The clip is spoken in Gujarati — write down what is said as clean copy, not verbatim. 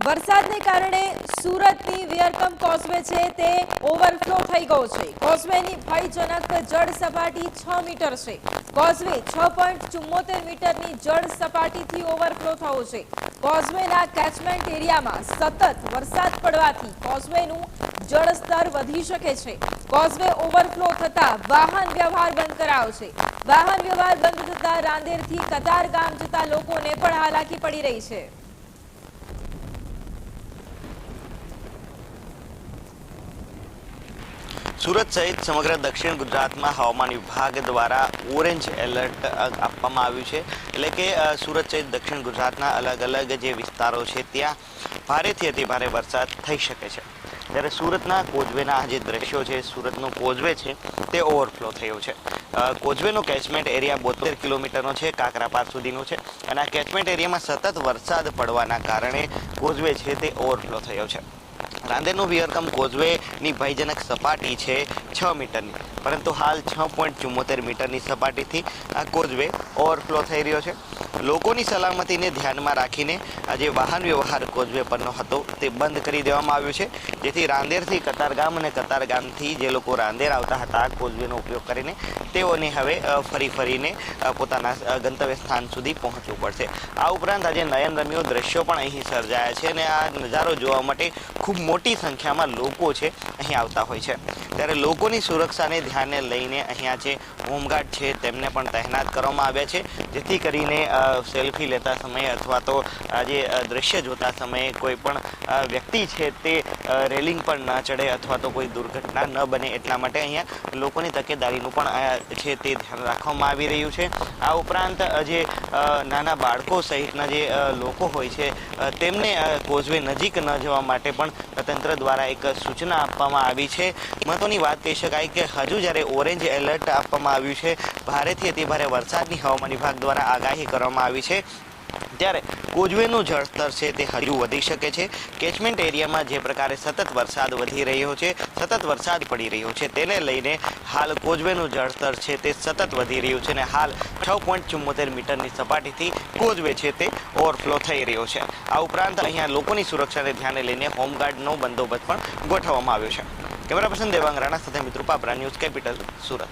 વરસાદને કારણે સુરતની વિયરકમ કોઝવે છે તે ઓવરફ્લો થઈ ગયો છે। કોઝવેની ભયજનક જળ સપાટી 6 મીટર છે। કોઝવે 6.74 મીટરની જળ સપાટીથી ઓવરફ્લો થયો છે। કોઝવેના કેચમેન્ટ એરિયામાં સતત વરસાદ પડવાથી કોઝવેનું જળસ્તર વધી શકે છે। કોઝવે ઓવરફ્લો થતા વાહન વ્યવહાર બંધ કરાયો છે। વાહન વ્યવહાર બંધ થતા રાંદેરથી કતારગામ જતા લોકોને પણ હાલાકી પડી રહી છે। સુરત સહિત સમગ્ર દક્ષિણ ગુજરાતમાં હવામાન વિભાગ દ્વારા ઓરેન્જ એલર્ટ આપવામાં આવ્યું છે। એટલે કે સુરત સહિત દક્ષિણ ગુજરાતના અલગ અલગ જે વિસ્તારો છે ત્યાં ભારેથી અતિભારે વરસાદ થઈ શકે છે। ત્યારે સુરતના કોઝવેના જે દ્રશ્યો છે, સુરતનો કોઝવે છે તે ઓવરફ્લો થયો છે। કોઝવેનો કેચમેન્ટ એરિયા 72 કિલોમીટરનો છે, કાકરાપાર સુધીનો છે અને આ કેચમેન્ટ એરિયામાં સતત વરસાદ પડવાના કારણે કોઝવે છે તે ઓવરફ્લો થયો છે। રાંદેરનું વિયરકમ કોઝવેની ભયજનક સપાટી છે 6 મીટરની, પરંતુ હાલ 6.74 મીટરની સપાટીથી આ કોઝવે ઓવરફ્લો થઈ રહ્યો છે। લોકોની સલામતીને ધ્યાનમાં રાખીને આજે વાહન વ્યવહાર કોઝવે પરનો હતો તે બંધ કરી દેવામાં આવ્યો છે, જેથી રાંદેરથી કતારગામ અને કતારગામથી જે લોકો રાંદેર આવતા હતા કોઝવેનો ઉપયોગ કરીને તેઓને હવે ફરીને પોતાના ગંતવ્ય સ્થાન સુધી પહોંચવું પડશે। આ ઉપરાંત આજે નયનરમ્ય દ્રશ્યો પણ અહીં સર્જાયા છે અને આ નજારો જોવા માટે ખૂબ મોટી સંખ્યામાં લોકો છે અહીં આવતા હોય છે। ત્યારે લોકોની સુરક્ષાને ધ્યાને લઈને અહીંયા જે હોમગાર્ડ છે તેમને પણ તહેનાત કરવામાં આવ્યા છે, જેથી કરીને સેલ્ફી લેતા સમયે અથવા તો જે દ્રશ્ય જોતા સમયે કોઈ પણ વ્યક્તિ છે તે રેલિંગ પર ન ચડે અથવા તો કોઈ દુર્ઘટના ન બને એટલા માટે અહીંયા લોકોની તકેદારીનું પણ છે તે ધ્યાન રાખવામાં આવી રહ્યું છે। આ ઉપરાંત જે નાના બાળકો સહિતના જે લોકો હોય છે તેમને કોઝવે નજીક ન જવા માટે પણ તંત્ર દ્વારા એક સૂચના આપવામાં આવી છે। મહત્વની વાત કહી શકાય કે હજુ જ્યારે ઓરેન્જ એલર્ટ આપવામાં આવ્યું છે, ભારેથી અતિભારે વરસાદની હવામાન વિભાગ દ્વારા આગાહી કરવામાં આવી છે, ત્યારે કોઝવેનું જળસ્તર છે તે હજુ વધી શકે છે। કેચમેન્ટ એરિયામાં જે પ્રકારે સતત વરસાદ વધી રહ્યો છે, સતત વરસાદ પડી રહ્યો છે, તેને લઈને હાલ કોઝવેનું જળસ્તર છે તે સતત વધી રહ્યું છે અને હાલ 6.74 મીટરની સપાટીથી કોઝવે છે તે ઓવરફ્લો થઈ રહ્યો છે। આ ઉપરાંત અહીંયા લોકોની સુરક્ષાને ધ્યાને લઈને હોમગાર્ડનો બંદોબસ્ત પણ ગોઠવવામાં આવ્યો છે। કેમેરા પર્સન દેવાંગ રાણા સાથે મિત્ર પાપરા, ન્યૂઝ કેપિટલ, સુરત।